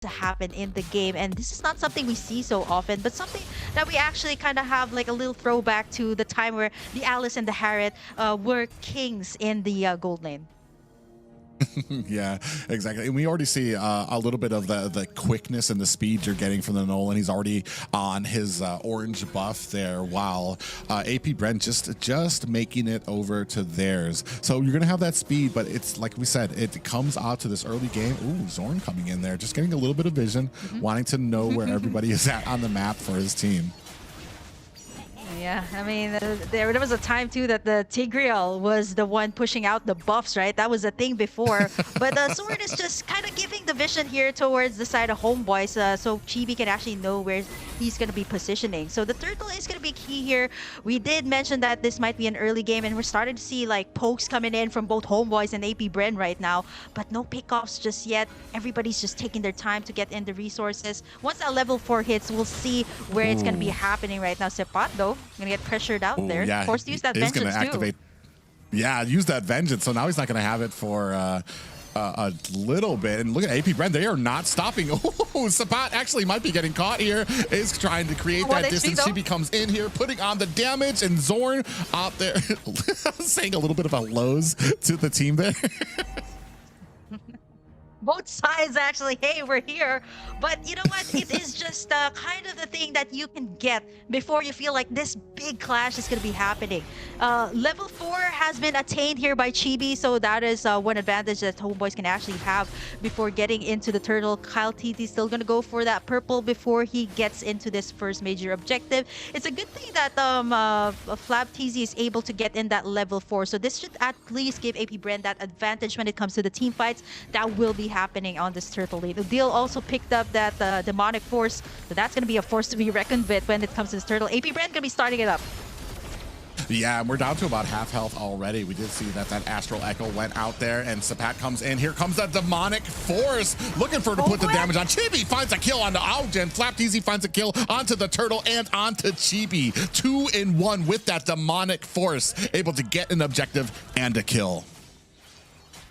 to happen in the game, and this is not something we see so often, but something that we actually kind of have like a little throwback to the time where the Alice and the Harriet were kings in the gold lane. Yeah, exactly. And we already see a little bit of the quickness and the speed you're getting from the Nolan. He's already on his orange buff there, while AP.BREN just making it over to theirs. So you're gonna have that speed, but it's like we said, it comes out to this early game. Ooh, Zorn coming in there, just getting a little bit of vision, wanting to know where everybody is at on the map for his team. Yeah, I mean, there was a time too that the Tigreal was the one pushing out the buffs, right? That was a thing before. But Sword is just kind of giving the vision here towards the side of Homeboys, so Chibi can actually know where he's going to be positioning. So the turtle is going to be key here. We did mention that this might be an early game, and we're starting to see like pokes coming in from both Homeboys and AP.BREN right now. But no pickoffs just yet. Everybody's just taking their time to get in the resources. Once that level 4 hits, we'll see where it's going to be happening right now. Sepat, though, gonna get pressured out there. Yeah, Forced to use that vengeance activate. Yeah, use that vengeance. So now he's not gonna have it for a little bit. And look at AP.BREN, they are not stopping. Oh, Sapat actually might be getting caught here. Is trying to create that distance. She comes in here, putting on the damage, and Zorn out there saying a little bit of a lows to the team there. Both sides actually, hey, we're here. But you know what? It is just kind of the thing that you can get before you feel like this big clash is going to be happening. Level 4 has been attained here by Chibi, so that is one advantage that Homeboys can actually have before getting into the turtle. Kyle TT still going to go for that purple before he gets into this first major objective. It's a good thing that Flab TZ is able to get in that level 4, so this should at least give AP.BREN that advantage when it comes to the team fights that will be happening on this turtle lane. Udil also picked up that demonic force, so that's going to be a force to be reckoned with when it comes to this turtle. AP.BREN going to be starting it up. Yeah, and we're down to about half health already. We did see that Astral Echo went out there, and Sapat comes in. Here comes that demonic force, looking for to put the damage on. Chibi finds a kill onto Augen. Flapteasy finds a kill onto the turtle and onto Chibi. 2 in 1 with that demonic force, able to get an objective and a kill.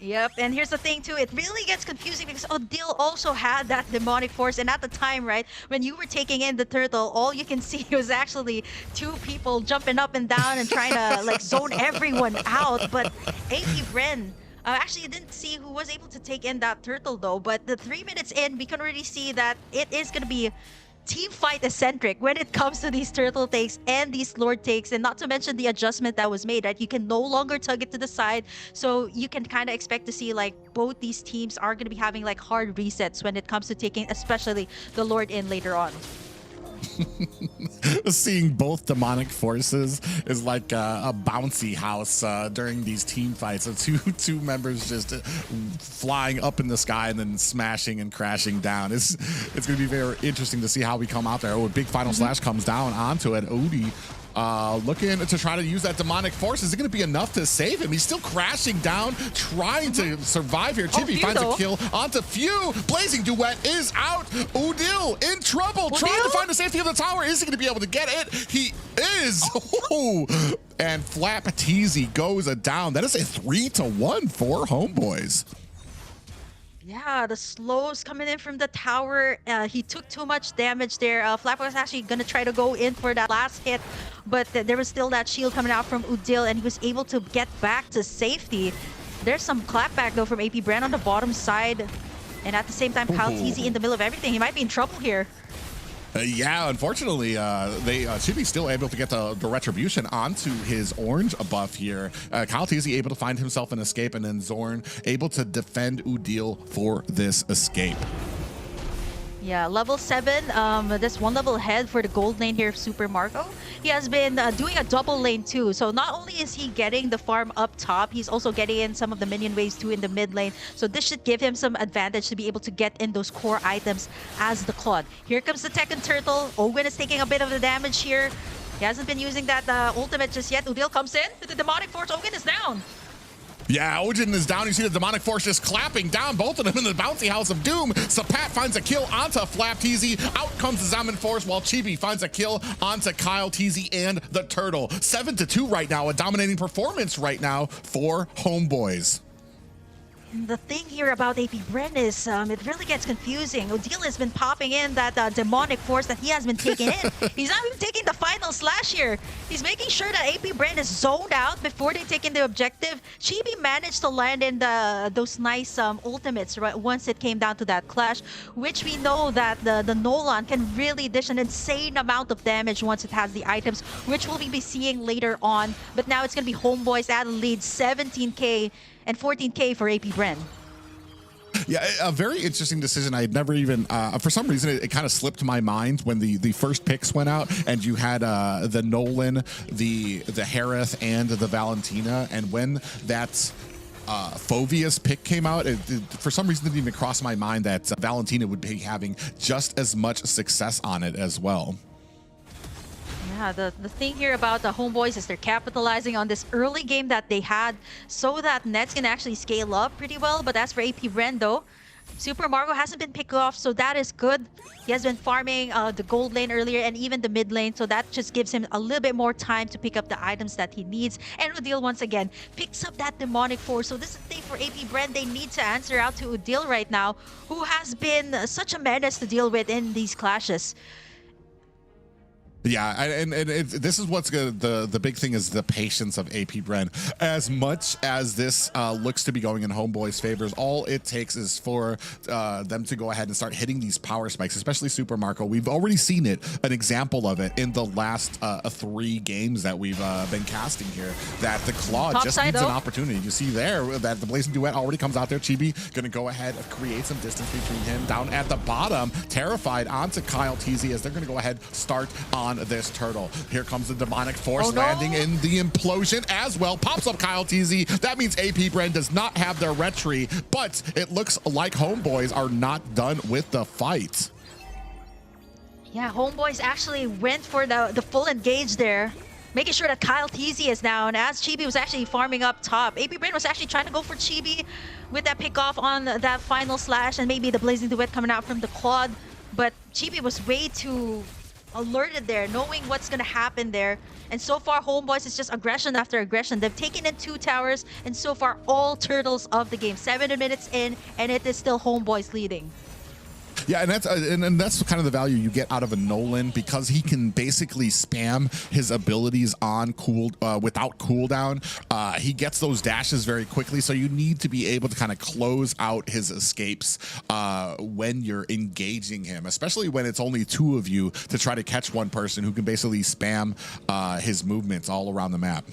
Yep, and here's the thing too, it really gets confusing because Odil also had that demonic force, and at the time, right, when you were taking in the turtle, all you can see was actually 2 people jumping up and down and trying to like zone everyone out. But AP.BREN, actually, you didn't see who was able to take in that turtle though, but the 3 minutes in, we can already see that it is going to be team fight eccentric when it comes to these turtle takes and these lord takes, and not to mention the adjustment that was made, right? You can no longer tug it to the side, so you can kind of expect to see like both these teams are going to be having like hard resets when it comes to taking especially the lord in later on. Seeing both demonic forces is like a bouncy house during these team fights. So two members just flying up in the sky and then smashing and crashing down. It's going to be very interesting to see how we come out there. Oh, a big final slash comes down onto it. Odie looking to try to use that demonic force. Is it going to be enough to save him? He's still crashing down, trying to survive here. Chibi finds a kill onto Few. Blazing Duet is out. Udil in trouble, trying to find the safety of the tower. Is he going to be able to get it? He is. Oh. And Flap Teasy goes down. That is a 3-1 for Homeboys. Yeah, the slows coming in from the tower. He took too much damage there. Flap was actually going to try to go in for that last hit, but there was still that shield coming out from Udil, and he was able to get back to safety. There's some clapback, though, from AP.BREN on the bottom side. And at the same time, Kyle TZ in the middle of everything. He might be in trouble here. Yeah, unfortunately, Chibi's still able to get the retribution onto his orange buff here. Kyle TZ able to find himself an escape, and then Zorn able to defend Udil for this escape. Yeah, level 7, that's 1 level ahead for the gold lane here of Super Marco. He has been doing a double lane too, so not only is he getting the farm up top, he's also getting in some of the minion waves too in the mid lane, so this should give him some advantage to be able to get in those core items as the Claude. Here comes the Tekken Turtle. Owen is taking a bit of the damage here. He hasn't been using that ultimate just yet. Udil comes in with the demonic force. Owen is down. Yeah, Ojin is down. You see the demonic force just clapping down both of them in the bouncy house of doom. Sapat finds a kill onto Flap TZ. Out comes the Zaman force, while Chibi finds a kill onto Kyle TZ and the turtle. 7-2 right now, a dominating performance right now for Homeboys. The thing here about AP.BREN is it really gets confusing. Odile has been popping in that demonic force that he has been taking in. He's not even taking the final slash here. He's making sure that AP.BREN is zoned out before they take in the objective. Chibi managed to land in those nice ultimates right once it came down to that clash, which we know that the Nolan can really dish an insane amount of damage once it has the items, which we'll be seeing later on. But now it's going to be Homeboys at the lead, 17k and 14k for AP.BREN. Yeah, a very interesting decision. I had never even, for some reason, it kind of slipped my mind when the first picks went out, and you had the Nolan, the Harith, and the Valentina, and when that Fovia's pick came out, it for some reason didn't even cross my mind that Valentina would be having just as much success on it as well. Yeah, the thing here about the Homeboys is they're capitalizing on this early game that they had so that Nets can actually scale up pretty well. But as for AP.BREN though, Super Marco hasn't been picked off, so that is good. He has been farming the gold lane earlier and even the mid lane, so that just gives him a little bit more time to pick up the items that he needs. And Udil once again picks up that demonic force. So this is the thing for AP.BREN. They need to answer out to Udil right now, who has been such a menace to deal with in these clashes. Yeah, this is what's good. The big thing is the patience of AP.BREN. As much as this looks to be going in Homeboys' favors, all it takes is for them to go ahead and start hitting these power spikes, especially Super Marco. We've already seen it, an example of it in the last 3 games that we've been casting here, that the Claw Top just side, needs though. an opportunity. You see there that the Blazing Duet already comes out there. Chibi going to go ahead and create some distance between him. Down at the bottom, terrified onto Kyle TZ as they're going to go ahead start on this turtle. Here comes the demonic force landing in the implosion as well. Pops up Kyle TZ. That means AP.BREN does not have their retry, but it looks like Homeboys are not done with the fight. Yeah, Homeboys actually went for the full engage there, making sure that Kyle TZ is down as Chibi was actually farming up top. AP.BREN was actually trying to go for Chibi with that pick off on that final slash and maybe the Blazing Duet coming out from the quad, but Chibi was way too alerted there, knowing what's going to happen there. And so far, Homeboys is just aggression after aggression. They've taken in 2 towers, and so far, all turtles of the game. 7 minutes in, and it is still Homeboys leading. Yeah, and that's kind of the value you get out of a Nolan, because he can basically spam his abilities on without cooldown. He gets those dashes very quickly, so you need to be able to kind of close out his escapes when you're engaging him, especially when it's only 2 of you to try to catch one person who can basically spam his movements all around the map.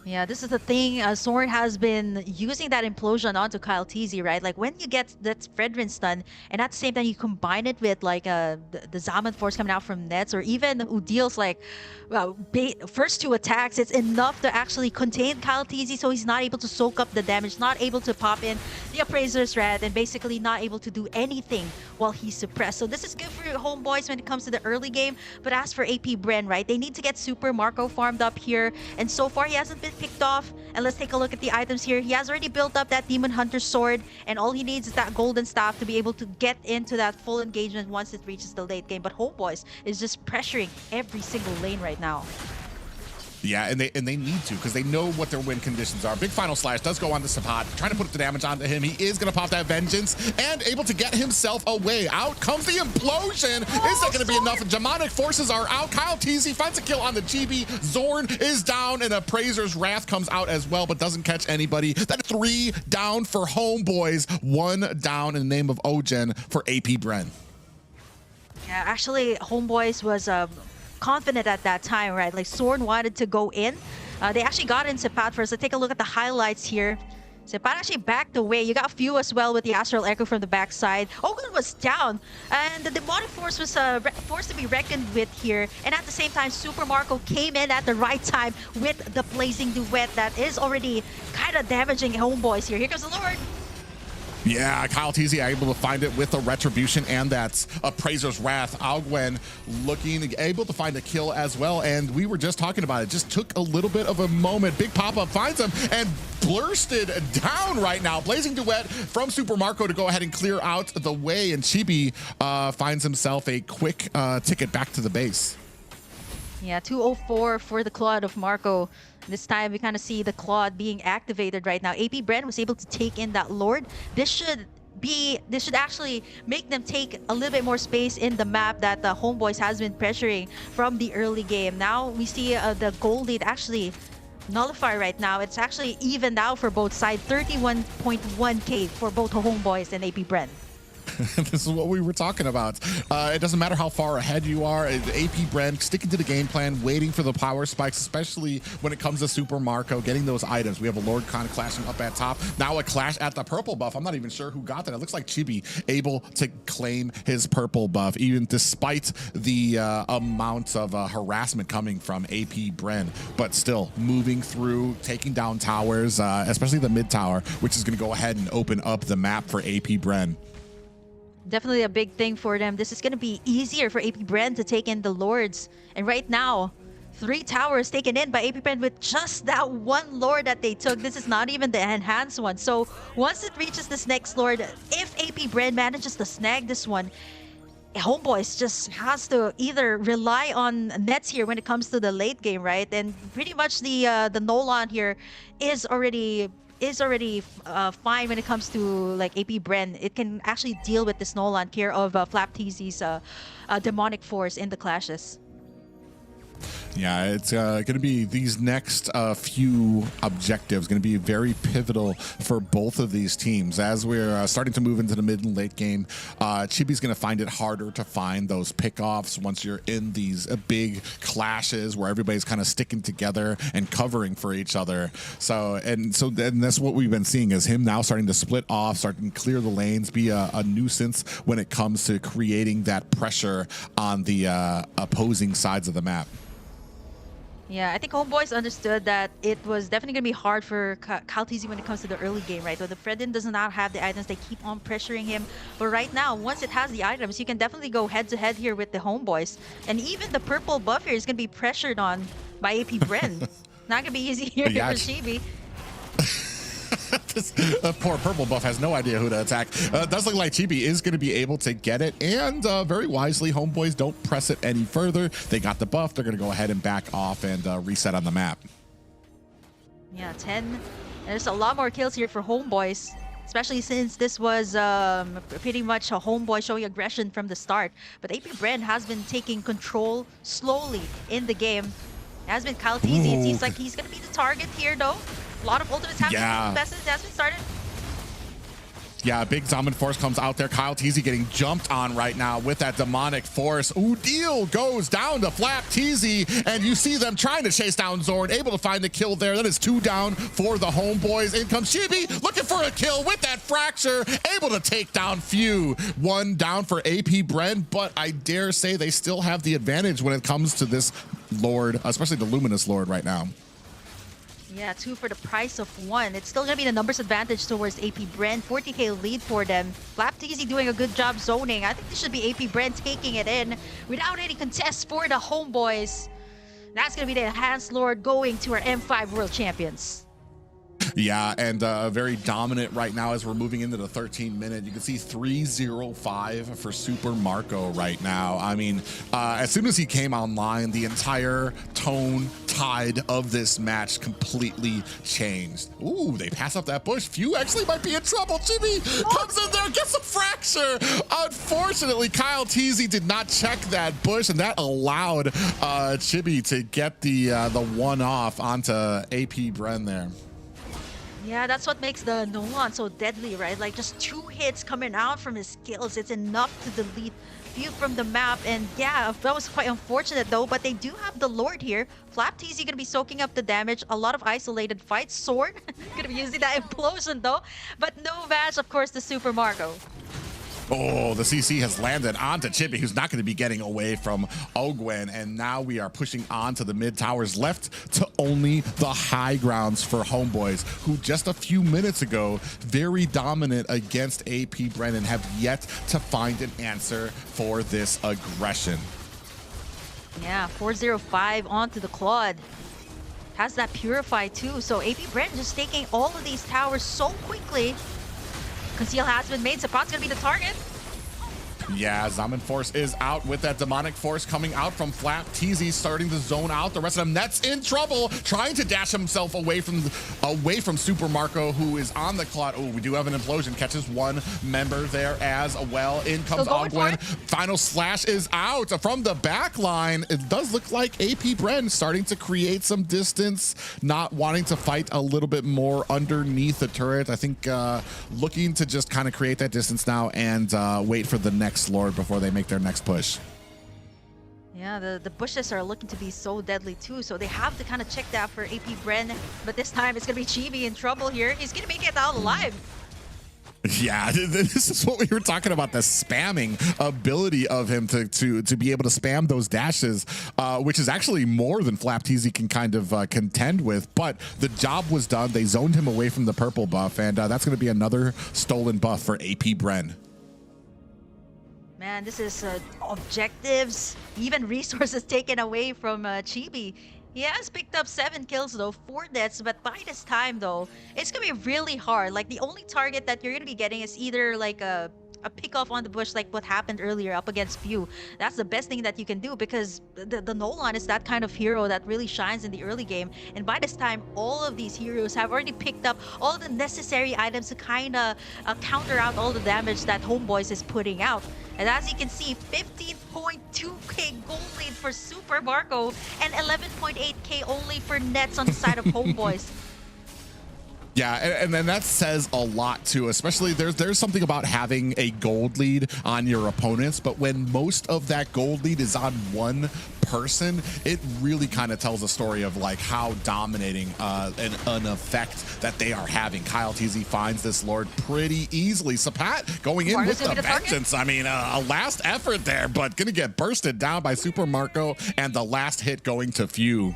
Yeah, this is the thing. Soren has been using that implosion onto Kyle TZ, right? Like when you get that Fredrin stun, and at the same time you combine it with like the Zaman force coming out from Nets, or even Udil's like first 2 attacks, it's enough to actually contain Kyle TZ, so he's not able to soak up the damage, not able to pop in the Appraiser's Wrath, and basically not able to do anything while he's suppressed. So this is good for Homeboys when it comes to the early game. But as for AP.BREN, right, they need to get Super Marco farmed up here, and so far he hasn't been picked off. And let's take a look at the items here. He has already built up that Demon Hunter sword, and all he needs is that golden staff to be able to get into that full engagement once it reaches the late game. But Homeboys is just pressuring every single lane right now. Yeah, and they need to, because they know what their win conditions are. Big final slash does go on to Sapat, trying to put the damage onto him. He is going to pop that vengeance and able to get himself away. Out comes the implosion. Is that going to be enough? Demonic forces are out. Kyle TZ finds a kill on the Chibi. Zorn is down, and Appraiser's Wrath comes out as well, but doesn't catch anybody. That 3 down for Homeboys, 1 down in the name of Ogen for AP.BREN. Yeah, actually, Homeboys was confident at that time, right? Like Soren wanted to go in. They actually got in Sepat first. Let's take a look at the highlights here. Sepat actually backed away. You got Few as well with the Astral Echo from the backside. Ogun was down, and the Demonic Force was forced to be reckoned with here. And at the same time, Super Marco came in at the right time with the Blazing Duet that is already kind of damaging Homeboys here. Here comes the Lord. Yeah, Kyle TZ able to find it with a Retribution, and that's Appraiser's Wrath. Alguen able to find a kill as well, and we were just talking about it. Just took a little bit of a moment. Big pop-up finds him, and blursted down right now. Blazing Duet from Super Marco to go ahead and clear out the way, and Chibi finds himself a quick ticket back to the base. Yeah, 204 for the Claude of Marco. This time we kind of see the Claude being activated right now. AP.BREN was able to take in that Lord. This should actually make them take a little bit more space in the map that the Homeboys has been pressuring from the early game. Now we see the goal lead actually nullify right now. It's actually evened out for both sides. 31.1k for both Homeboys and AP.BREN. This is what we were talking about. It doesn't matter how far ahead you are. AP.BREN sticking to the game plan, waiting for the power spikes, especially when it comes to Super Marco, getting those items. We have a Lord kind of clashing up at top. Now a clash at the purple buff. I'm not even sure who got that. It looks like Chibi able to claim his purple buff, even despite the amount of harassment coming from AP.BREN, but still moving through, taking down towers, especially the mid tower, which is going to go ahead and open up the map for AP.BREN. Definitely a big thing for them. This is going to be easier for AP.BREN to take in the Lords. And right now, 3 towers taken in by AP.BREN with just that one Lord that they took. This is not even the enhanced one. So once it reaches this next Lord, if AP.BREN manages to snag this one, Homeboys just has to either rely on nets here when it comes to the late game, right? And pretty much the Nolan here is already fine when it comes to like AP.BREN. It can actually deal with this Nolan care of FlapTZ's demonic force in the clashes. Yeah, it's going to be these next few objectives going to be very pivotal for both of these teams. As we're starting to move into the mid and late game, Chibi's going to find it harder to find those pickoffs once you're in these big clashes where everybody's kind of sticking together and covering for each other. So that's what we've been seeing, is him now starting to split off, starting to clear the lanes, be a nuisance when it comes to creating that pressure on the opposing sides of the map. Yeah, I think Homeboys understood that it was definitely going to be hard for CalTZ when it comes to the early game, right? So the Fredin does not have the items. They keep on pressuring him. But right now, once it has the items, you can definitely go head-to-head here with the Homeboys. And even the purple buff here is going to be pressured on by AP.BREN. Not going to be easy here for Chibi. This poor purple buff has no idea who to attack. Does look like Chibi is going to be able to get it, and very wisely, Homeboys don't press it any further. They got the buff. They're going to go ahead and back off and reset on the map. Yeah, 10. And there's a lot more kills here for Homeboys, especially since this was pretty much a Homeboy showing aggression from the start. But AP.BREN has been taking control slowly in the game. It has been CalTZ. It seems like he's going to be the target here, though. A lot of ultimates have been started. Yeah, big Zombie Force comes out there. CalTZ getting jumped on right now with that demonic force. Ooh, deal goes down to FlapTZ, and you see them trying to chase down Zorn, able to find the kill there. That is 2 down for the Homeboys. In comes Chibi, looking for a kill with that fracture, able to take down Few. 1 down for AP.BREN, but I dare say they still have the advantage when it comes to this Lord, especially the Luminous Lord right now. Yeah, 2 for the price of 1. It's still going to be the numbers advantage towards AP.BREN. 40k lead for them. FlapTZ doing a good job zoning. I think this should be AP.BREN taking it in without any contests for the Homeboys. That's going to be the Enhanced Lord going to our M5 World Champions. Yeah, and very dominant right now as we're moving into the 13-minute. You can see 305 for Super Marco right now. I mean, as soon as he came online, the entire tone, tide of this match completely changed. Ooh, they pass up that bush. Few actually might be in trouble. Jimmy comes in there, gets a fracture. Unfortunately, CalTZ did not check that bush, and that allowed Chibi to get the one-off onto AP.BREN there. Yeah, that's what makes the Nolan so deadly, right? Like, just 2 hits coming out from his skills. It's enough to delete Few from the map. And yeah, that was quite unfortunate though, but they do have the Lord here. FlapTZ gonna be soaking up the damage. A lot of isolated fights. Sword gonna be using that implosion though. But no match, of course, to Super Marco. Oh, the CC has landed onto Chibi, who's not going to be getting away from Ogwen. And now we are pushing on to the mid towers, left to only the high grounds for Homeboys, who just a few minutes ago, very dominant against AP.BREN and have yet to find an answer for this aggression. Yeah, 405 onto the Claude. Has that Purify too. So AP.BREN just taking all of these towers so quickly. Conceal has been made. Sapat's gonna be the target. Yeah, Zaman Force is out with that demonic force coming out from Flap. TZ starting to zone out. The rest of them, Net's in trouble, trying to dash himself away from Super Marco, who is on the clock. Oh, we do have an implosion. Catches one member there as well. In comes Ogwen. Final slash is out from the back line. It does look like AP.BREN starting to create some distance, not wanting to fight a little bit more underneath the turret. I think looking to just kind of create that distance now and wait for the next Lord before they make their next push. Yeah, the bushes are looking to be so deadly too, so they have to kind of check that for AP.BREN. But this time it's going to be Chibi in trouble here. He's going to make it out alive. Yeah, this is what we were talking about, the spamming ability of him to be able to spam those dashes, which is actually more than Flap TZ can kind of contend with. But the job was done. They zoned him away from the purple buff, and that's going to be another stolen buff for AP.BREN. Man, this is objectives, even resources taken away from Chibi. He has picked up 7 kills though, 4 deaths, but by this time though, it's gonna be really hard. Like the only target that you're gonna be getting is either like a pick off on the bush like what happened earlier up against Pew. That's the best thing that you can do because the Nolan is that kind of hero that really shines in the early game. And by this time, all of these heroes have already picked up all the necessary items to kind of counter out all the damage that HOMEBOIS is putting out. And as you can see, 15.2k gold lead for Super Marco and 11.8k only for Nets on the side of HOMEBOIS. Yeah, and then that says a lot too, especially there's something about having a gold lead on your opponents, but when most of that gold lead is on one person, it really kind of tells a story of like how dominating an effect that they are having. Kyle TZ finds this Lord pretty easily. Sapat going in with the vengeance. I mean, a last effort there, but gonna get bursted down by Super Marco, and the last hit going to Few.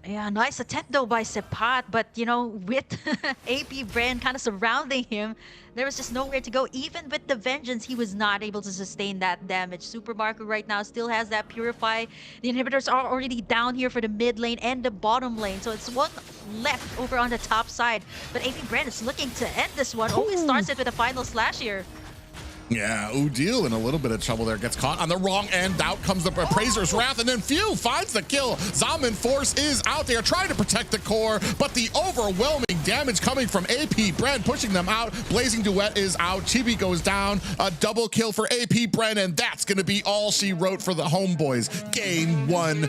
Yeah, nice attempt though by Sepat, but you know, with AP.BREN kind of surrounding him, there was just nowhere to go. Even with the vengeance, he was not able to sustain that damage. Super Marco right now still has that Purify. The inhibitors are already down here for the mid lane and the bottom lane, so it's one left over on the top side. But AP.BREN is looking to end this one. Always starts it with a final slash here. Yeah, Udil in a little bit of trouble there. Gets caught on the wrong end. Out comes the Appraiser's Wrath, and then Few finds the kill. Zaman Force is out there trying to protect the core, but the overwhelming damage coming from AP.BREN pushing them out. Blazing Duet is out. Chibi goes down. A double kill for AP.BREN, and that's going to be all she wrote for the HOMEBOIS. Game 1.